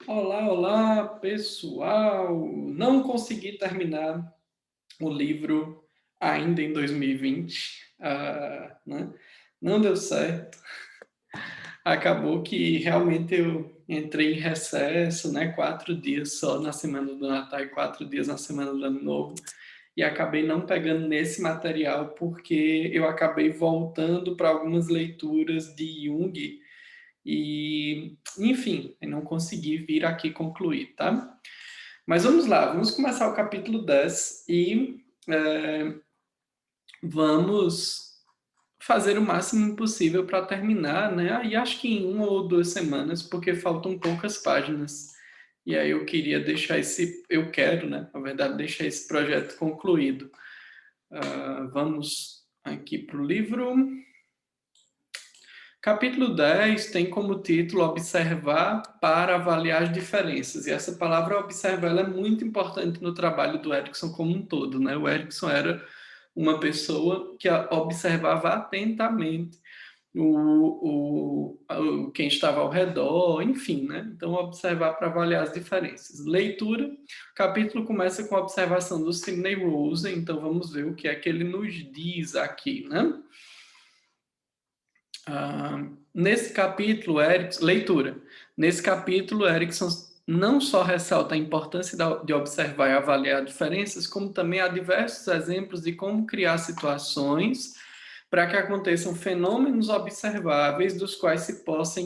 Olá, olá, pessoal! Não consegui terminar o livro ainda em 2020, né? Não deu certo. Acabou que realmente eu entrei em recesso, né? 4 dias só na semana do Natal e 4 dias na semana do Ano Novo. E acabei não pegando nesse material porque eu acabei voltando para algumas leituras de Jung e, enfim, eu não consegui vir aqui concluir, tá? Mas vamos lá, vamos começar o capítulo 10 e vamos fazer o máximo possível para terminar, né? E acho que em 1 ou 2 semanas, porque faltam poucas páginas. E aí eu queria deixar eu quero, né? Na verdade, deixar esse projeto concluído. Vamos aqui para o livro. Capítulo 10 tem como título Observar para avaliar as diferenças. E essa palavra observar ela é muito importante no trabalho do Erickson como um todo, né? O Erickson era uma pessoa que observava atentamente quem estava ao redor, enfim, né? Então, observar para avaliar as diferenças. Leitura, o capítulo começa com a observação do Sidney Rosen, então vamos ver o que é que ele nos diz aqui, né? Nesse capítulo, leitura. Nesse capítulo, Erickson não só ressalta a importância de observar e avaliar diferenças, como também há diversos exemplos de como criar situações para que aconteçam fenômenos observáveis dos quais se possa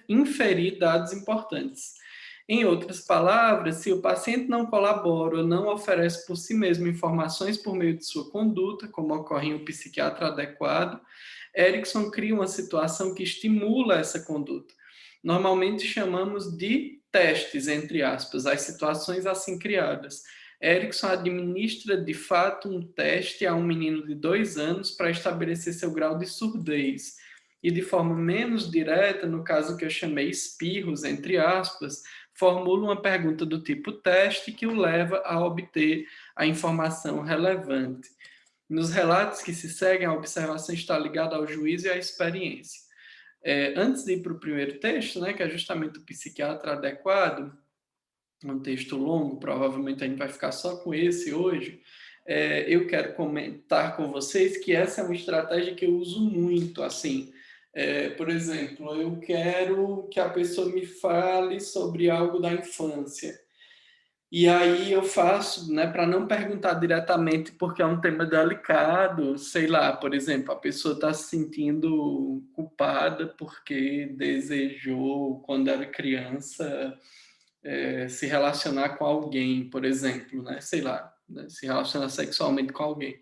inferir dados importantes. Em outras palavras, se o paciente não colabora ou não oferece por si mesmo informações por meio de sua conduta, como ocorre em um psiquiatra adequado, Erickson cria uma situação que estimula essa conduta. Normalmente chamamos de testes, entre aspas, as situações assim criadas. Erickson administra de fato um teste a um menino de 2 anos para estabelecer seu grau de surdez. E de forma menos direta, no caso que eu chamei espirros, entre aspas, formula uma pergunta do tipo teste que o leva a obter a informação relevante. Nos relatos que se seguem, a observação está ligada ao juízo e à experiência. Antes de ir para o primeiro texto, né, que é justamente o psiquiatra adequado, um texto longo, provavelmente a gente vai ficar só com esse hoje, eu quero comentar com vocês que essa é uma estratégia que eu uso muito, assim, por exemplo, eu quero que a pessoa me fale sobre algo da infância. E aí eu faço, né, para não perguntar diretamente, porque é um tema delicado, sei lá, por exemplo, a pessoa está se sentindo culpada porque desejou, quando era criança, se relacionar com alguém, por exemplo, né, sei lá, né, se relacionar sexualmente com alguém.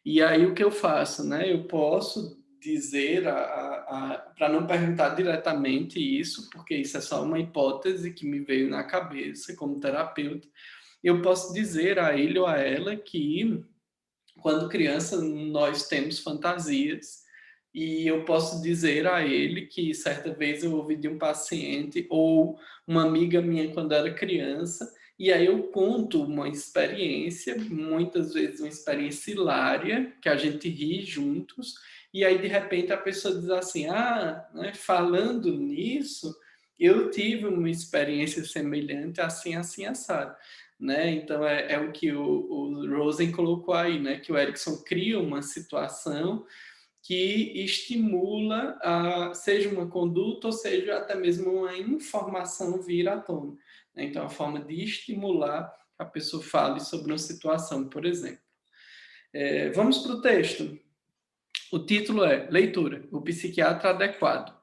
E aí o que eu faço, né? Eu posso dizer, para não perguntar diretamente isso, porque isso é só uma hipótese que me veio na cabeça como terapeuta, eu posso dizer a ele ou a ela que quando criança nós temos fantasias e eu posso dizer a ele que certa vez eu ouvi de um paciente ou uma amiga minha quando era criança, e aí eu conto uma experiência, muitas vezes uma experiência hilária, que a gente ri juntos, e aí de repente a pessoa diz assim: ah, né, falando nisso, eu tive uma experiência semelhante assim, assim, assado. Né? Então é o que o Rosen colocou aí, né? Que o Erickson cria uma situação que estimula seja uma conduta ou seja até mesmo uma informação vir à tona. Né? Então, é uma forma de estimular que a pessoa fale sobre uma situação, por exemplo. Vamos para o texto. O título é Leitura, o psiquiatra adequado.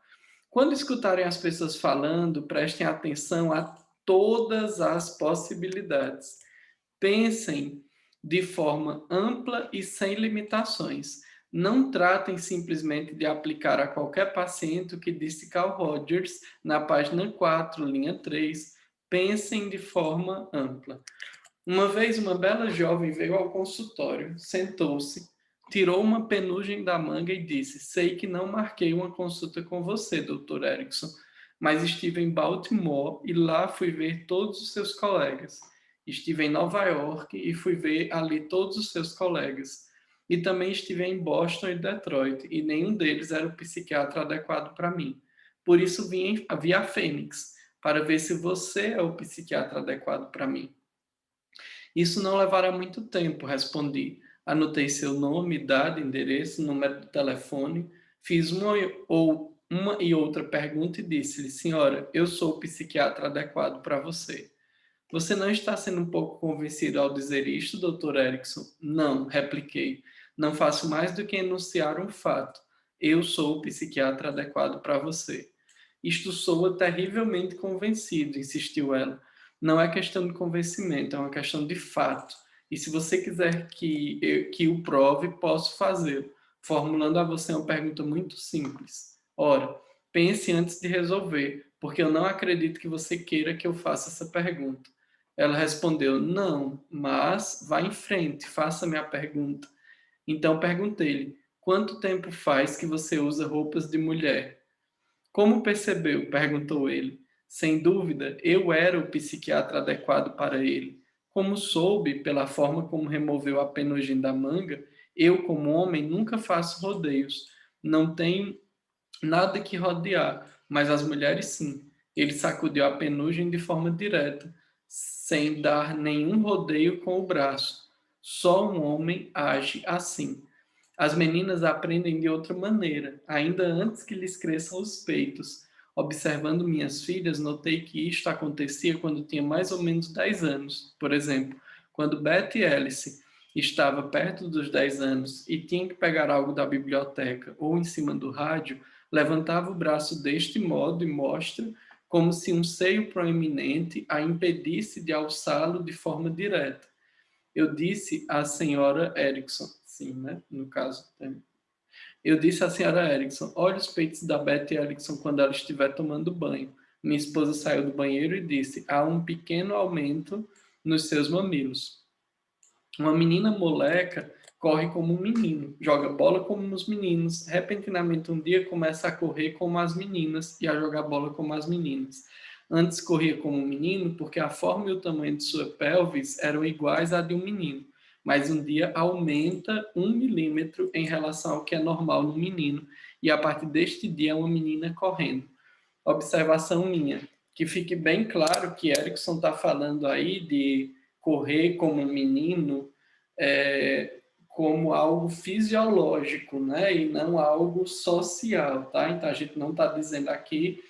Quando escutarem as pessoas falando, prestem atenção a todas as possibilidades. Pensem de forma ampla e sem limitações. Não tratem simplesmente de aplicar a qualquer paciente o que disse Carl Rogers na página 4, linha 3. Pensem de forma ampla. Uma vez uma bela jovem veio ao consultório, sentou-se, tirou uma penugem da manga e disse: sei que não marquei uma consulta com você, Dr. Erickson, mas estive em Baltimore e lá fui ver todos os seus colegas. Estive em Nova York e fui ver ali todos os seus colegas. E também estive em Boston e Detroit e nenhum deles era o psiquiatra adequado para mim. Por isso vi a Fênix. para ver se você é o psiquiatra adequado para mim. Isso não levará muito tempo, respondi. Anotei seu nome, idade, endereço, número de telefone, fiz uma e outra pergunta e disse-lhe: Senhora, eu sou o psiquiatra adequado para você. Você não está sendo um pouco convencido ao dizer isto, Dr. Erickson? Não, repliquei. Não faço mais do que enunciar um fato. Eu sou o psiquiatra adequado para você. Isto soa terrivelmente convencido, insistiu ela. Não é questão de convencimento, é uma questão de fato. E se você quiser que o prove, posso fazê-lo, formulando a você uma pergunta muito simples. Ora, pense antes de resolver, porque eu não acredito que você queira que eu faça essa pergunta. Ela respondeu: Não, mas vá em frente, faça-me a pergunta. Então perguntei-lhe: Quanto tempo faz que você usa roupas de mulher? Como percebeu? Perguntou ele. Sem dúvida, eu era o psiquiatra adequado para ele. Como soube, pela forma como removeu a penugem da manga, eu, como homem, nunca faço rodeios. Não tenho nada que rodear, mas as mulheres sim. Ele sacudiu a penugem de forma direta, sem dar nenhum rodeio com o braço. Só um homem age assim. As meninas aprendem de outra maneira, ainda antes que lhes cresçam os peitos. Observando minhas filhas, notei que isto acontecia quando tinha mais ou menos 10 anos. Por exemplo, quando Betty Alice estava perto dos 10 anos e tinha que pegar algo da biblioteca ou em cima do rádio, levantava o braço deste modo e mostra, como se um seio proeminente a impedisse de alçá-lo de forma direta. Eu disse à senhora Erickson, sim, né? No caso, eu disse à senhora Erickson: olhe os peitos da Betty Erickson quando ela estiver tomando banho. Minha esposa saiu do banheiro e disse: há um pequeno aumento nos seus mamilos. Uma menina moleca corre como um menino, joga bola como os meninos. Repentinamente, um dia começa a correr como as meninas e a jogar bola como as meninas. Antes corria como um menino porque a forma e o tamanho de sua pelvis eram iguais à de um menino, mas um dia aumenta 1 milímetro em relação ao que é normal no menino, e a partir deste dia é uma menina correndo. Observação minha, que fique bem claro que Erickson está falando aí de correr como um menino, como algo fisiológico, né? E não algo social, tá? Então a gente não está dizendo aqui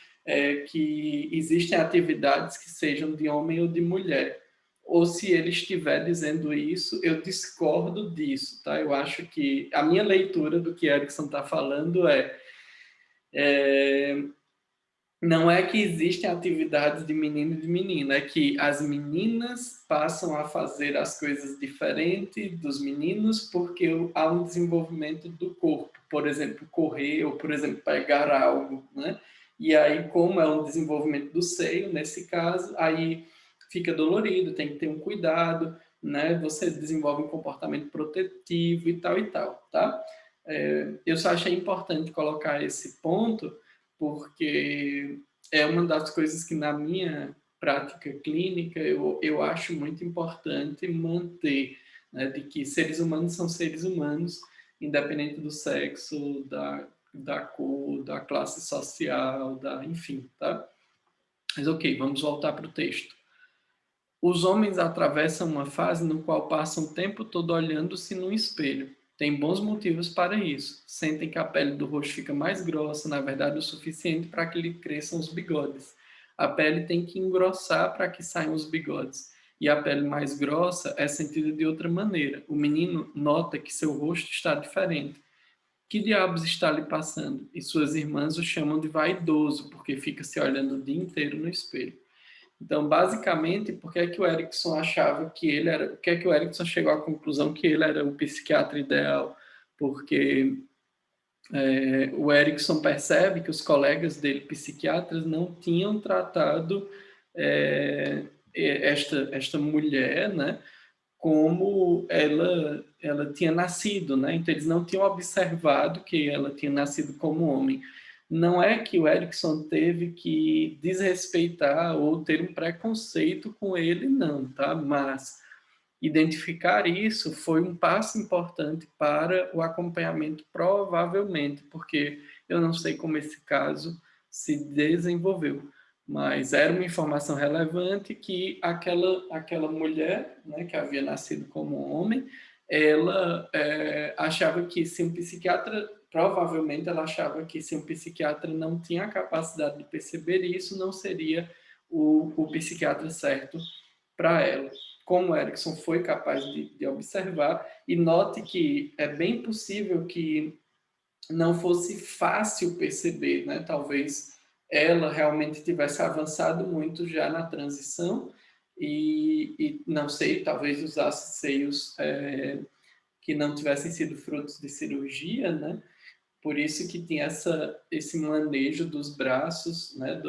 que existem atividades que sejam de homem ou de mulher. Ou se ele estiver dizendo isso, eu discordo disso, tá? Eu acho que a minha leitura do que Erickson está falando é não é que existem atividades de menino e de menina, é que as meninas passam a fazer as coisas diferentes dos meninos porque há um desenvolvimento do corpo, por exemplo, correr ou, por exemplo, pegar algo, né? E aí, como é um desenvolvimento do seio, nesse caso, aí fica dolorido, tem que ter um cuidado, né? Você desenvolve um comportamento protetivo e tal, tá? Eu só achei importante colocar esse ponto, porque é uma das coisas que na minha prática clínica eu acho muito importante manter, né, de que seres humanos são seres humanos, independente do sexo, da cor, da classe social, enfim, tá? Mas ok, vamos voltar para o texto. Os homens atravessam uma fase no qual passam o tempo todo olhando-se no espelho. Tem bons motivos para isso. Sentem que a pele do rosto fica mais grossa, na verdade, o suficiente para que lhe cresçam os bigodes. A pele tem que engrossar para que saiam os bigodes. E a pele mais grossa é sentida de outra maneira. O menino nota que seu rosto está diferente. Que diabos está lhe passando? E suas irmãs o chamam de vaidoso, porque fica se olhando o dia inteiro no espelho. Então, basicamente, por que é que o Erickson achava que ele era... Por que é que o Erickson chegou à conclusão que ele era o psiquiatra ideal? Porque o Erickson percebe que os colegas dele, psiquiatras, não tinham tratado esta mulher, né, como ela tinha nascido, né? Então eles não tinham observado que ela tinha nascido como homem. Não é que o Erickson teve que desrespeitar ou ter um preconceito com ele, não, tá? Mas identificar isso foi um passo importante para o acompanhamento, provavelmente, porque eu não sei como esse caso se desenvolveu. mas era uma informação relevante que aquela mulher, né, que havia nascido como homem, ela achava que se um psiquiatra, provavelmente ela achava que se um psiquiatra não tinha a capacidade de perceber isso, não seria o psiquiatra certo para ela. Como Erickson foi capaz de observar, e note que é bem possível que não fosse fácil perceber, né? Talvez ela realmente tivesse avançado muito já na transição e não sei, talvez usasse seios que não tivessem sido frutos de cirurgia, né? Por isso que tinha esse manejo dos braços, né?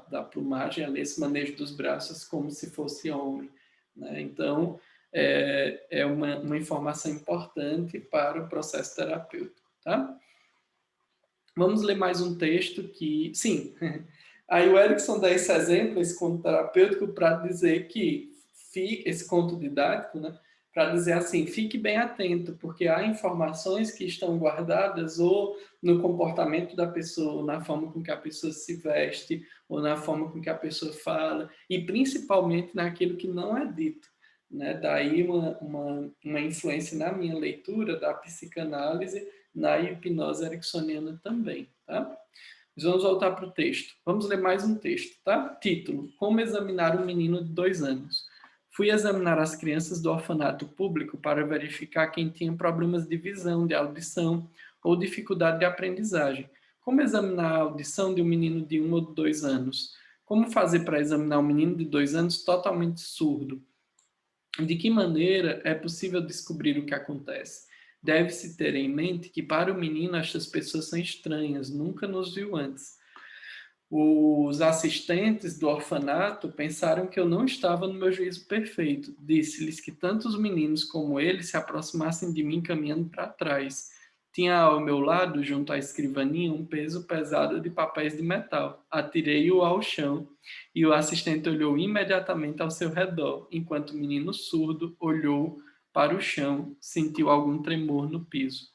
Da plumagem ali, esse manejo dos braços como se fosse homem, né? Então, é uma informação importante para o processo terapêutico, tá? Vamos ler mais um texto que... Sim, aí o Erickson dá esse exemplo, esse conto terapêutico, para dizer que... Esse conto didático, né? Para dizer assim, fique bem atento, porque há informações que estão guardadas ou no comportamento da pessoa, ou na forma com que a pessoa se veste, ou na forma com que a pessoa fala, e principalmente naquilo que não é dito. Né? Daí uma influência na minha leitura da psicanálise, na hipnose ericksoniana também, tá? Mas vamos voltar para o texto. Vamos ler mais um texto, tá? Título: Como examinar um menino de 2 anos. Fui examinar as crianças do orfanato público para verificar quem tinha problemas de visão, de audição ou dificuldade de aprendizagem. Como examinar a audição de um menino de 1 ou 2 anos? Como fazer para examinar um menino de 2 anos totalmente surdo? De que maneira é possível descobrir o que acontece? Deve-se ter em mente que para o menino estas pessoas são estranhas, nunca nos viu antes. Os assistentes do orfanato pensaram que eu não estava no meu juízo perfeito. Disse-lhes que tanto os meninos como ele se aproximassem de mim caminhando para trás. Tinha ao meu lado, junto à escrivaninha, um peso pesado de papéis de metal. Atirei-o ao chão e o assistente olhou imediatamente ao seu redor, enquanto o menino surdo olhou para o chão, sentiu algum tremor no piso.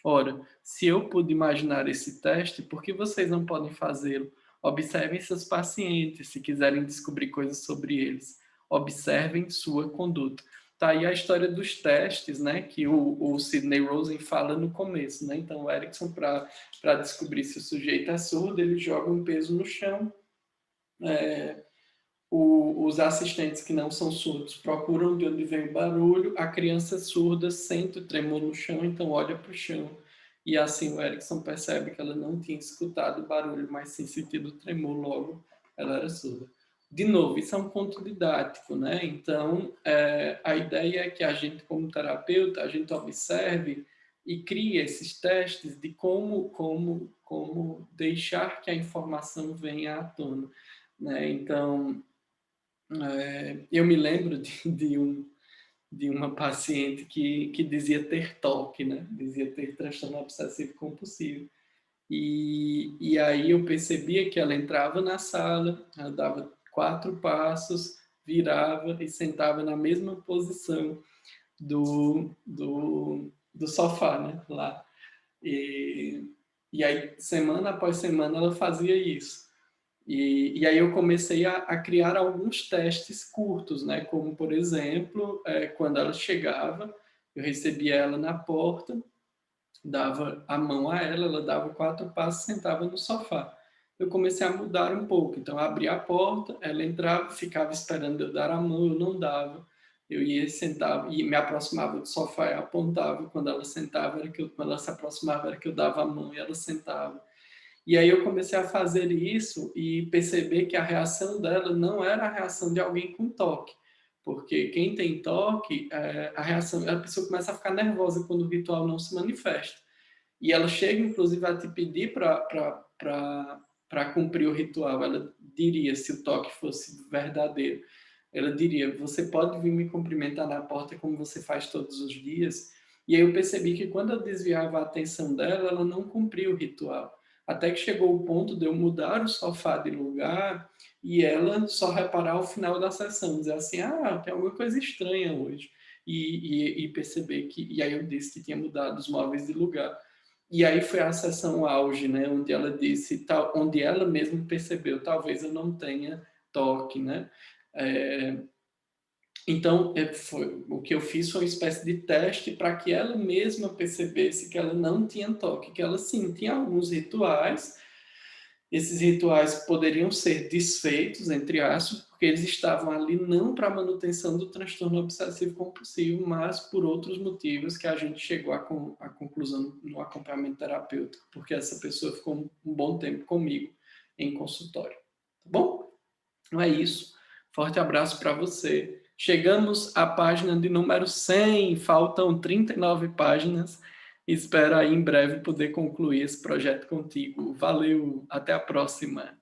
Ora, se eu pude imaginar esse teste, por que vocês não podem fazê-lo? Observem seus pacientes, se quiserem descobrir coisas sobre eles. Observem sua conduta. Tá aí a história dos testes, né, que o Sidney Rosen fala no começo, né? Então, o Erickson, para descobrir se o sujeito é surdo, ele joga um peso no chão. Os assistentes que não são surdos procuram de onde vem o barulho, a criança surda sente o tremor no chão, então olha para o chão. E assim o Erickson percebe que ela não tinha escutado o barulho, mas sim sentido o tremor, logo ela era surda. De novo, isso é um conto didático, né? Então, a ideia é que a gente, como terapeuta, a gente observe e crie esses testes de como deixar que a informação venha à tona, né? Então, eu me lembro de uma paciente que dizia ter TOC, né? Dizia ter transtorno obsessivo compulsivo. E aí eu percebia que ela entrava na sala, ela dava 4 passos, virava e sentava na mesma posição do sofá, né? Lá. E aí, semana após semana, ela fazia isso. E aí eu comecei a criar alguns testes curtos, né? Como, por exemplo, quando ela chegava, eu recebia ela na porta, dava a mão a ela, ela dava 4 passos, sentava no sofá. Eu comecei a mudar um pouco, então eu abria a porta, ela entrava, ficava esperando eu dar a mão, eu não dava. Eu ia sentava e me aproximava do sofá e apontava. Quando ela sentava, quando ela se aproximava, era que eu dava a mão e ela sentava. E aí eu comecei a fazer isso e perceber que a reação dela não era a reação de alguém com toque. Porque quem tem toque, a pessoa começa a ficar nervosa quando o ritual não se manifesta. E ela chega, inclusive, a te pedir para cumprir o ritual. Ela diria, se o toque fosse verdadeiro, ela diria, você pode vir me cumprimentar na porta como você faz todos os dias? E aí eu percebi que quando eu desviava a atenção dela, ela não cumpria o ritual. Até que chegou o ponto de eu mudar o sofá de lugar e ela só reparar ao final da sessão, dizer assim, tem alguma coisa estranha hoje. E perceber que... E aí eu disse que tinha mudado os móveis de lugar. E aí foi a sessão auge, né, onde ela disse, tal, onde ela mesma percebeu, talvez eu não tenha toque, né? É, então, o que eu fiz foi uma espécie de teste para que ela mesma percebesse que ela não tinha toque, que ela sim tinha alguns rituais. Esses rituais poderiam ser desfeitos, entre aspas, porque eles estavam ali não para a manutenção do transtorno obsessivo compulsivo, mas por outros motivos que a gente chegou à conclusão no acompanhamento terapêutico, porque essa pessoa ficou um bom tempo comigo em consultório. Tá bom? Então é isso. Forte abraço para você. Chegamos à página de número 100, faltam 39 páginas. Espero aí em breve poder concluir esse projeto contigo. Valeu, até a próxima.